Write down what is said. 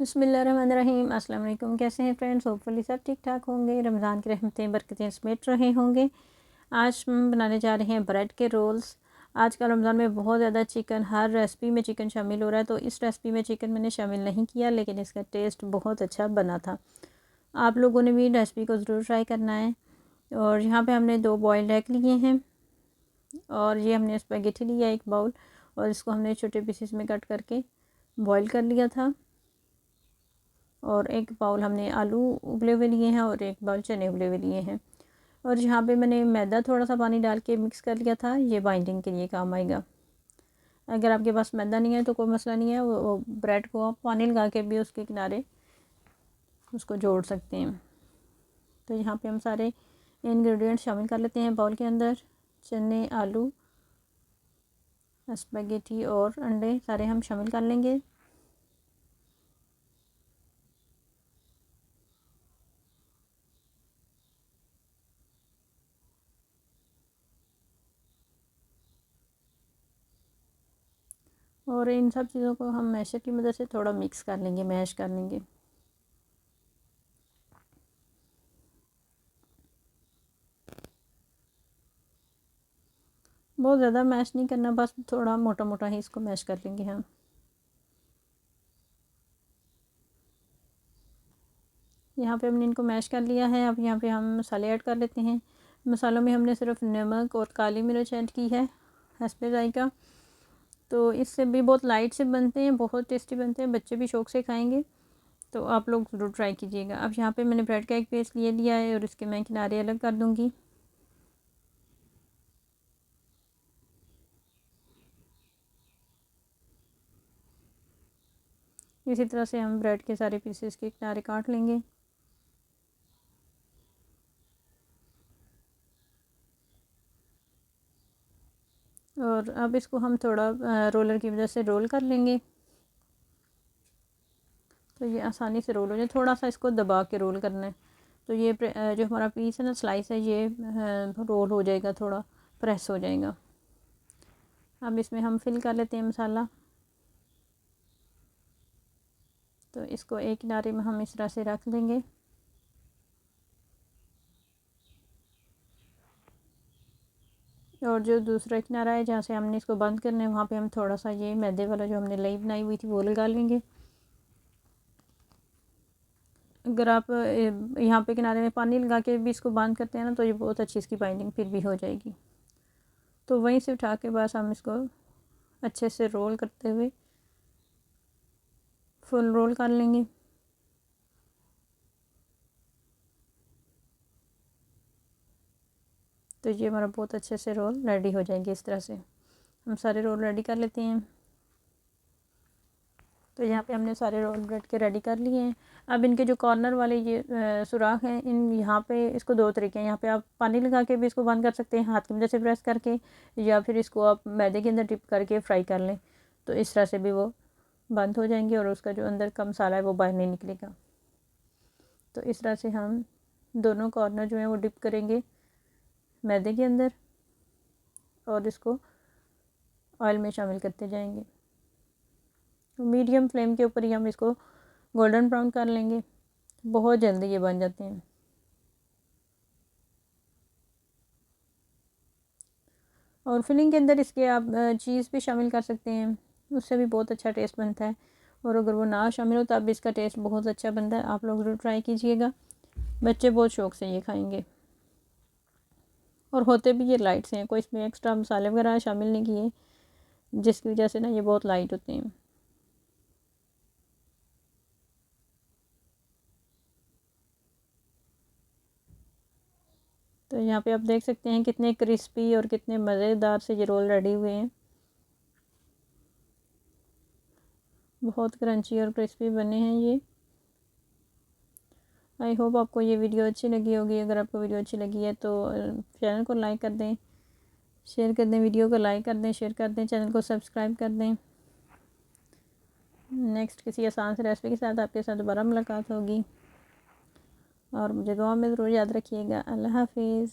बिस्मिल्लाहिर्रहमानिर्रहीम। अस्सलाम वालेकुम। कैसे हैं फ्रेंड्स? होपफुली सब ठीक ठाक होंगे। रमज़ान की रहमतें बरकतें समेट रहे होंगे। आज हम बनाने जा रहे हैं ब्रेड के रोल्स। आजकल रमज़ान में बहुत ज़्यादा चिकन, हर रेसिपी में चिकन शामिल हो रहा है, तो इस रेसिपी में चिकन मैंने शामिल नहीं किया, लेकिन इसका टेस्ट बहुत अच्छा बना था। आप लोगों ने भी रेसिपी को ज़रूर ट्राई करना है। और यहाँ पे हमने 2 बॉइल्ड एग लिए हैं और ये हमने स्पैगेटी लिया 1 बाउल, और इसको हमने छोटे पीसेस में कट करके बॉईल कर लिया था। और 1 बाउल हमने आलू उबले हुए लिए हैं और 1 बाउल चने उबले हुए लिए हैं। और यहाँ पे मैंने मैदा थोड़ा सा पानी डाल के मिक्स कर लिया था, ये बाइंडिंग के लिए काम आएगा। अगर आपके पास मैदा नहीं है तो कोई मसला नहीं है, वो ब्रेड को आप पानी लगा के भी उसके किनारे उसको जोड़ सकते हैं। तो यहाँ पे हम सारे इंग्रेडिएंट्स शामिल कर लेते हैं बाउल के अंदर। चने, आलू, स्पैगेटी और अंडे सारे हम शामिल कर लेंगे। और इन सब चीज़ों को हम मैशर की मदद से थोड़ा मिक्स कर लेंगे, मैश कर लेंगे। बहुत ज़्यादा मैश नहीं करना, बस थोड़ा मोटा मोटा ही इसको मैश कर लेंगे हम। यहाँ पे हमने इनको मैश कर लिया है। अब यहाँ पे हम मसाले ऐड कर लेते हैं। मसालों में हमने सिर्फ नमक और काली मिर्च ऐड की है हस्बे जायका। तो इससे भी बहुत लाइट से बनते हैं, बहुत टेस्टी बनते हैं, बच्चे भी शौक़ से खाएंगे। तो आप लोग ज़रूर ट्राई कीजिएगा। अब यहाँ पे मैंने ब्रेड का एक पीस ले लिया है और इसके मैं किनारे अलग कर दूँगी। इसी तरह से हम ब्रेड के सारे पीसेस के किनारे काट लेंगे। और अब इसको हम थोड़ा रोलर की मदद से रोल कर लेंगे, तो ये आसानी से रोल हो जाए। थोड़ा सा इसको दबा के रोल करना है, तो ये जो हमारा पीस है ना, स्लाइस है, ये रोल हो जाएगा, थोड़ा प्रेस हो जाएगा। अब इसमें हम फिल कर लेते हैं मसाला। तो इसको एक किनारे में हम इस तरह से रख देंगे। और जो दूसरा किनारा है जहाँ से हमने इसको बंद करना है, वहाँ पे हम थोड़ा सा ये मैदे वाला जो हमने लई बनाई हुई थी वो लगा लेंगे। अगर आप यहाँ पे किनारे में पानी लगा के भी इसको बंद करते हैं ना, तो ये बहुत अच्छी इसकी बाइंडिंग फिर भी हो जाएगी। तो वहीं से उठा के बस हम इसको अच्छे से रोल करते हुए फुल रोल कर लेंगे। तो ये हमारा बहुत अच्छे से रोल रेडी हो जाएंगे। इस तरह से हम सारे रोल रेडी कर लेते हैं। तो यहाँ पे हमने सारे रोल ब्रेड के रेडी कर लिए हैं। अब इनके जो कॉर्नर वाले ये सुराख हैं, इन यहाँ पे इसको 2 तरीके हैं। यहाँ पे आप पानी लगा के भी इसको बंद कर सकते हैं, हाथ की मदद से प्रेस करके, या फिर इसको आप मैदे के अंदर डिप करके फ्राई कर लें, तो इस तरह से भी वो बंद हो जाएंगे और उसका जो अंदर का मसाला है वो बाहर नहीं निकलेगा। तो इस तरह से हम दोनों कॉर्नर जो हैं वो डिप करेंगे मैदे के अंदर और इसको ऑयल में शामिल करते जाएंगे। मीडियम फ्लेम के ऊपर ही हम इसको गोल्डन ब्राउन कर लेंगे। बहुत जल्दी ये बन जाते हैं। और फिलिंग के अंदर इसके आप चीज़ भी शामिल कर सकते हैं, उससे भी बहुत अच्छा टेस्ट बनता है। और अगर वो ना शामिल हो तब भी इसका टेस्ट बहुत अच्छा बनता है। आप लोग ज़रूर ट्राई कीजिएगा, बच्चे बहुत शौक़ से ये खाएंगे। और होते भी ये लाइट से हैं, कोई इसमें एक्स्ट्रा मसाले वगैरह शामिल नहीं किए, जिसकी वजह से ना ये बहुत लाइट होते हैं। तो यहाँ पे आप देख सकते हैं कितने क्रिस्पी और कितने मज़ेदार से ये रोल रेडी हुए हैं। बहुत क्रंची और क्रिस्पी बने हैं ये। आई होप आपको ये वीडियो अच्छी लगी होगी। अगर आपको वीडियो अच्छी लगी है तो चैनल को लाइक कर दें, शेयर कर दें, वीडियो को लाइक कर दें, शेयर कर दें, चैनल को सब्सक्राइब कर दें। नेक्स्ट किसी आसान से रेसिपी के साथ आपके साथ दोबारा मुलाकात होगी। और मुझे दुआ में ज़रूर याद रखिएगा। अल्लाह हाफिज़।